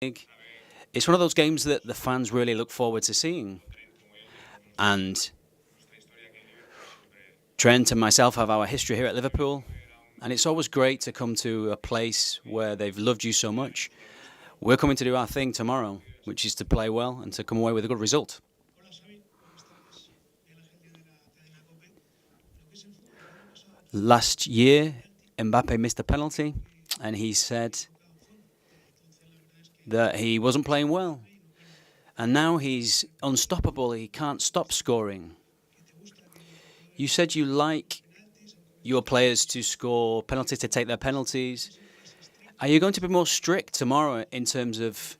League. It's one of those games that the fans really look forward to seeing. And Trent and myself have our history here at Liverpool, and it's always great to come to a place where they've loved you so much. We're coming to do our thing tomorrow, which is to play well and to come away with a good result. Last year, Mbappe missed a penalty, and he said that he wasn't playing well. And now he's unstoppable. He can't stop scoring. You said you like your players to score penalties, to take their penalties. Are you going to be more strict tomorrow in terms of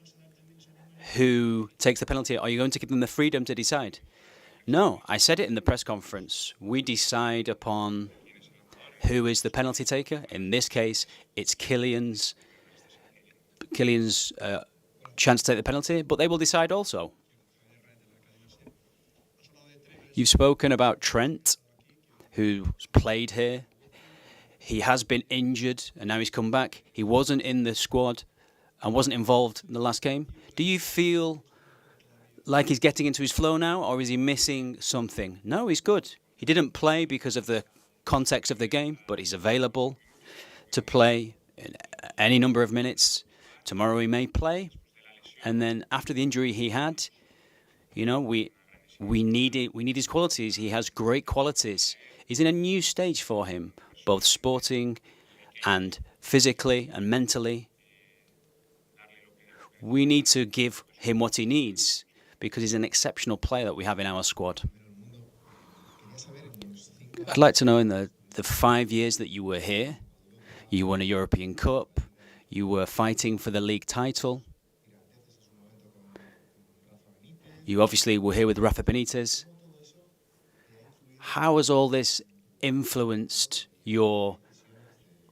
who takes the penalty? Are you going to give them the freedom to decide? No, I said it in the press conference. We decide upon who is the penalty taker. In this case, it's Kylian's chance to take the penalty, but they will decide also. You've spoken about Trent, who's played here. He has been injured, and now he's come back. He wasn't in the squad and wasn't involved in the last game. Do you feel like he's getting into his flow now, or is he missing something? No, he's good. He didn't play because of the context of the game, but he's available to play in any number of minutes. Tomorrow he may play. And then after the injury he had, we need his qualities. He has great qualities. He's in a new stage for him, both sporting and physically and mentally. We need to give him what he needs because he's an exceptional player that we have in our squad. I'd like to know, in the 5 years that you were here, you won a European Cup, you were fighting for the league title. You obviously were here with Rafa Benitez. How has all this influenced your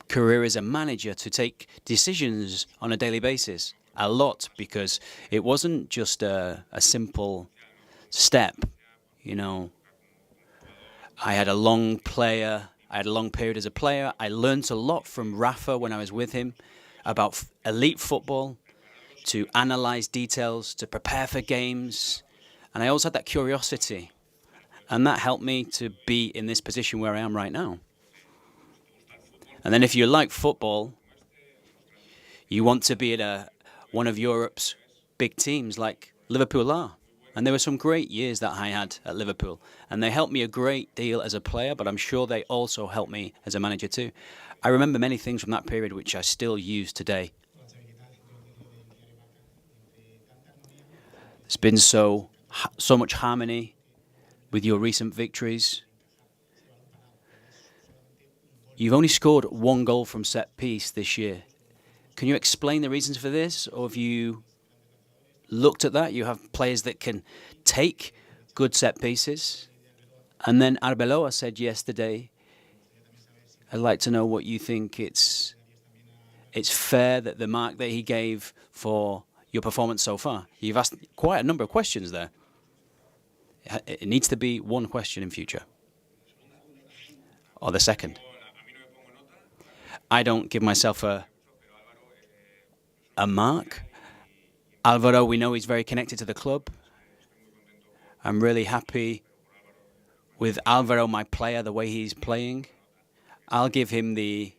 career as a manager to take decisions on a daily basis? A lot, because it wasn't just a simple step. I had a long period as a player. I learned a lot from Rafa when I was with him about elite football, to analyze details, to prepare for games. And I always had that curiosity. And that helped me to be in this position where I am right now. And then if you like football, you want to be at one of Europe's big teams like Liverpool are. And there were some great years that I had at Liverpool. And they helped me a great deal as a player, but I'm sure they also helped me as a manager too. I remember many things from that period which I still use today. There's been so much harmony with your recent victories. You've only scored 1 goal from set piece this year. Can you explain the reasons for this, or have you looked at that? You have players that can take good set pieces. And then Arbeloa said yesterday, I'd like to know what you think it's fair that the mark that he gave for your performance so far. You've asked quite a number of questions there. It needs to be one question in future. Or the second. I don't give myself a mark. Alvaro, we know he's very connected to the club. I'm really happy with Alvaro, my player, the way he's playing. I'll give him the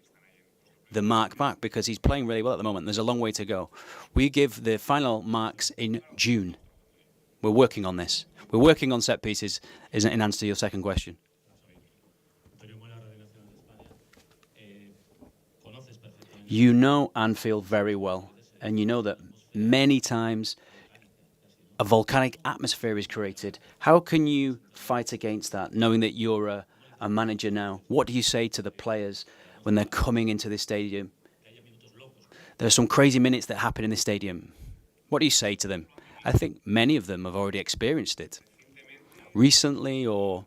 mark back because he's playing really well at the moment. There's a long way to go. We give the final marks in June. We're working on this. We're working on set pieces, in answer to your second question. You know Anfield very well, and you know that many times a volcanic atmosphere is created. How can you fight against that, knowing that you're a manager now? What do you say to the players when they're coming into this stadium? There are some crazy minutes that happen in this stadium. What do you say to them? I think many of them have already experienced it. Recently or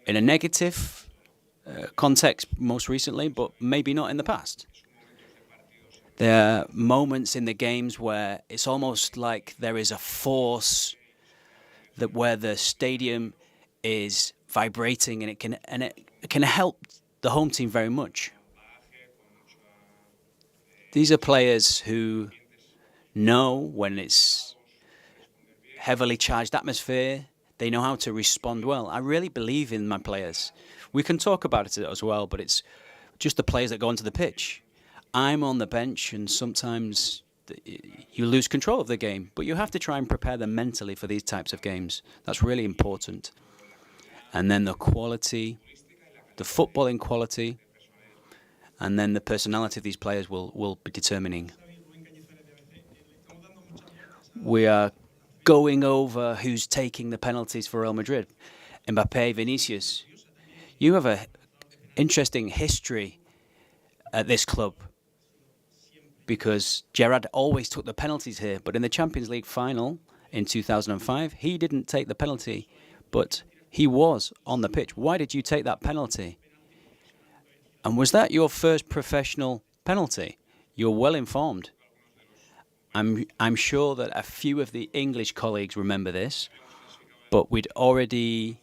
in a negative context most recently, but maybe not in the past. There are moments in the games where it's almost like there is a force where the stadium is vibrating, and it can help the home team very much. These are players who know when it's heavily charged atmosphere. They know how to respond well. I really believe in my players. We can talk about it as well, but it's just the players that go onto the pitch. I'm on the bench, and sometimes you lose control of the game, but you have to try and prepare them mentally for these types of games. That's really important. And then the quality, the footballing quality, and then the personality of these players will be determining. We are going over who's taking the penalties for Real Madrid. Mbappe, Vinicius. You have an interesting history at this club because Gerrard always took the penalties here, but in the Champions League final in 2005, he didn't take the penalty, but he was on the pitch. Why did you take that penalty? And was that your first professional penalty? You're well informed. I'm sure that a few of the English colleagues remember this, but we'd already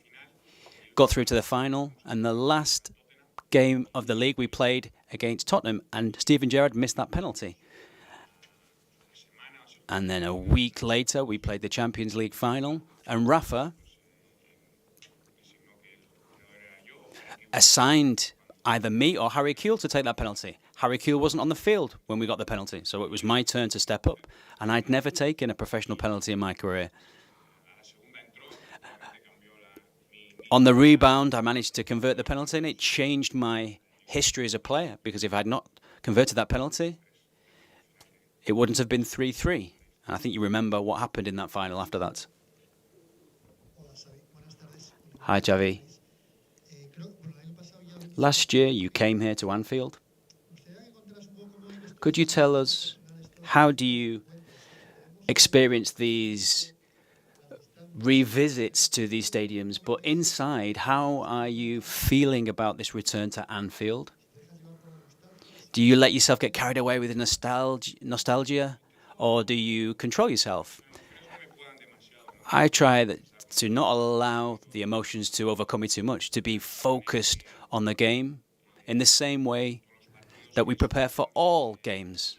got through to the final, and the last game of the league we played against Tottenham, and Steven Gerrard missed that penalty. And then a week later, we played the Champions League final, and Rafa assigned either me or Harry Kewell to take that penalty. Harry Kewell wasn't on the field when we got the penalty, so it was my turn to step up. And I'd never taken a professional penalty in my career. On the rebound, I managed to convert the penalty, and it changed my history as a player, because if I'd not converted that penalty, it wouldn't have been 3-3. And I think you remember what happened in that final after that. Hi, Xavi. Last year, you came here to Anfield. Could you tell us, how do you experience these revisits to these stadiums? But inside, how are you feeling about this return to Anfield? Do you let yourself get carried away with nostalgia, or do you control yourself? I try to not allow the emotions to overcome me too much, to be focused on the game in the same way that we prepare for all games.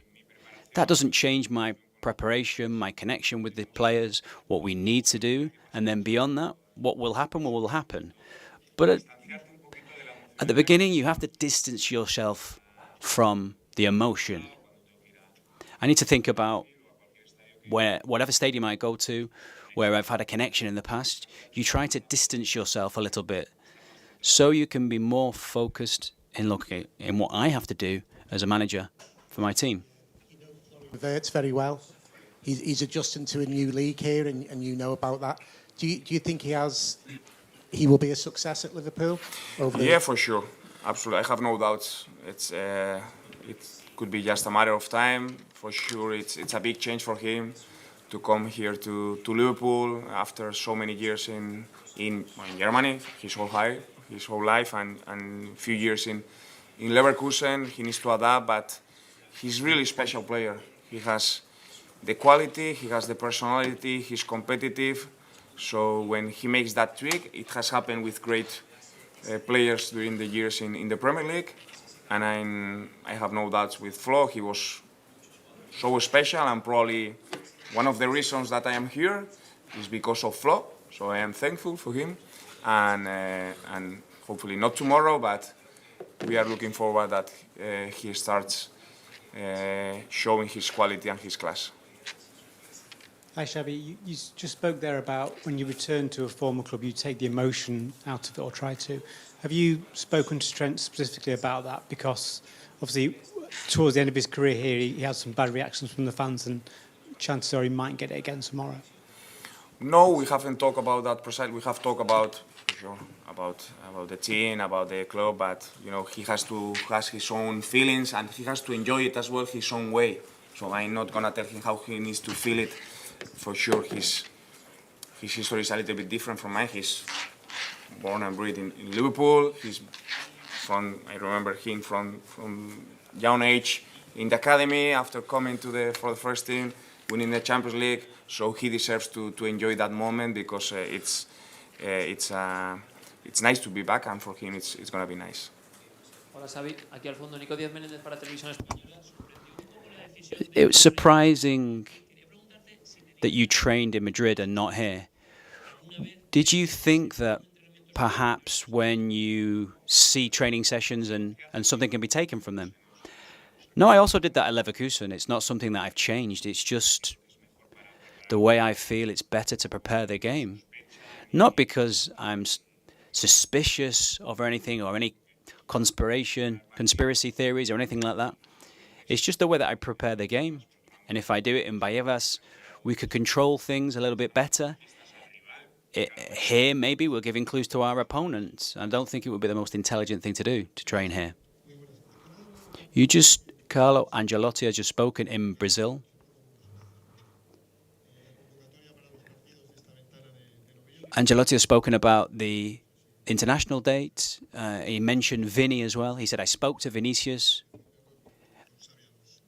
That doesn't change my preparation, my connection with the players, what we need to do, and then beyond that, what will happen. But at the beginning, you have to distance yourself from the emotion. I need to think about whatever stadium I go to, where I've had a connection in the past, you try to distance yourself a little bit so you can be more focused in looking in what I have to do as a manager for my team. Verts very well. He's adjusting to a new league here, and you know about that. Do you think he will be a success at Liverpool? Yeah, for sure, absolutely. I have no doubts. It could be just a matter of time. For sure, it's a big change for him to come here to Liverpool after so many years in Germany, his whole life, and few years in Leverkusen. He needs to adapt, but he's really special player. He has the quality, he has the personality, he's competitive. So when he makes that tweak, it has happened with great players during the years in the Premier League. And I have no doubts with Flo. He was so special, and probably one of the reasons that I am here is because of Flo. So I am thankful for him, and hopefully not tomorrow, but we are looking forward that he starts showing his quality and his class. Hi, Xavi. You just spoke there about when you return to a former club, you take the emotion out of it, or try to. Have you spoken to Trent specifically about that? Because obviously, towards the end of his career here, he had some bad reactions from the fans, and chances are he might get it again tomorrow. No, we haven't talked about that precisely. We have talked about, sure, about the team, about the club, but he has his own feelings, and he has to enjoy it as well his own way. So I'm not gonna tell him how he needs to feel it. For sure, his history is a little bit different from mine. He's born and bred in Liverpool. I remember him from young age in the academy after coming for the first team, winning the Champions League. So he deserves to enjoy that moment, because it's nice to be back, and for him it's gonna be nice. Hola Xavi, aquí al fondo Nico Díaz Menéndez para Televisión Española. It was surprising that you trained in Madrid and not here. Did you think that perhaps when you see training sessions and something can be taken from them? No, I also did that at Leverkusen. It's not something that I've changed. It's just the way I feel it's better to prepare the game. Not because I'm suspicious of anything or any conspiracy theories or anything like that. It's just the way that I prepare the game. And if I do it in Bayevas, we could control things a little bit better. Here, maybe we're giving clues to our opponents. I don't think it would be the most intelligent thing to do, to train here. Carlo Ancelotti has just spoken in Brazil. Ancelotti has spoken about the international date. He mentioned Vini as well. He said, I spoke to Vinicius.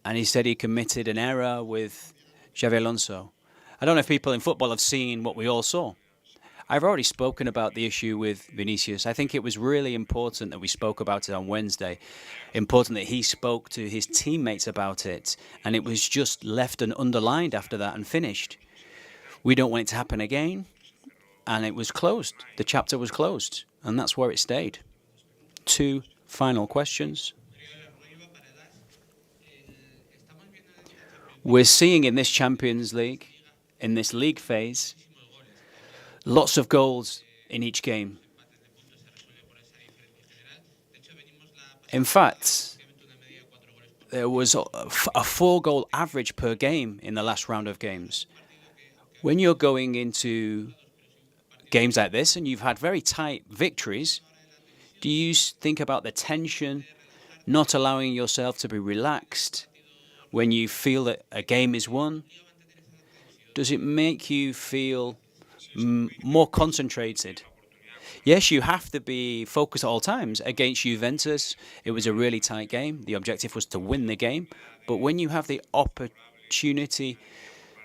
And he said he committed an error with Xabi Alonso. I don't know if people in football have seen what we all saw. I've already spoken about the issue with Vinicius. I think it was really important that we spoke about it on Wednesday. Important that he spoke to his teammates about it. And it was just left and underlined after that and finished. We don't want it to happen again. And it was closed. The chapter was closed. And that's where it stayed. 2 final questions. We're seeing in this Champions League, in this league phase, lots of goals in each game. In fact, there was a 4-goal average per game in the last round of games. When you're going into games like this and you've had very tight victories, do you think about the tension, not allowing yourself to be relaxed when you feel that a game is won? Does it make you feel more concentrated? Yes, you have to be focused at all times. Against Juventus, it was a really tight game. The objective was to win the game. But when you have the opportunity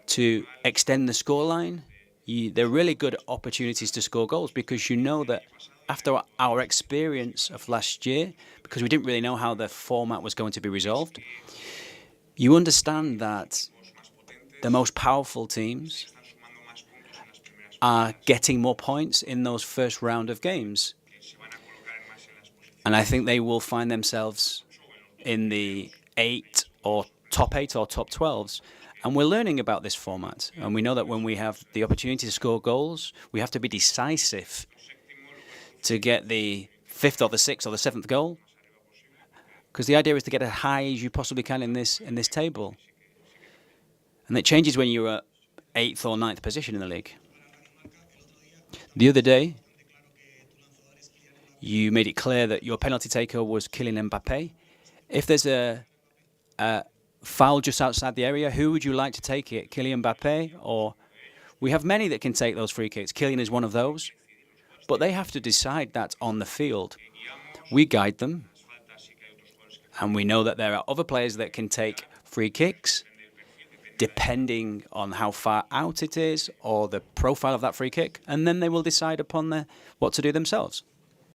to extend the scoreline, they're really good opportunities to score goals, because you know that after our experience of last year, because we didn't really know how the format was going to be resolved, you understand that the most powerful teams are getting more points in those first round of games. And I think they will find themselves in the top 8 or top 12s. And we're learning about this format. And we know that when we have the opportunity to score goals, we have to be decisive to get the 5th or the 6th or the 7th goal. Because the idea is to get as high as you possibly can in this table. And it changes when you're at 8th or 9th position in the league. The other day, you made it clear that your penalty taker was Kylian Mbappe. If there's a foul just outside the area, who would you like to take it? Kylian Mbappe? Or we have many that can take those free kicks. Kylian is one of those. But they have to decide that on the field. We guide them. And we know that there are other players that can take free kicks, depending on how far out it is or the profile of that free kick. And then they will decide upon what to do themselves.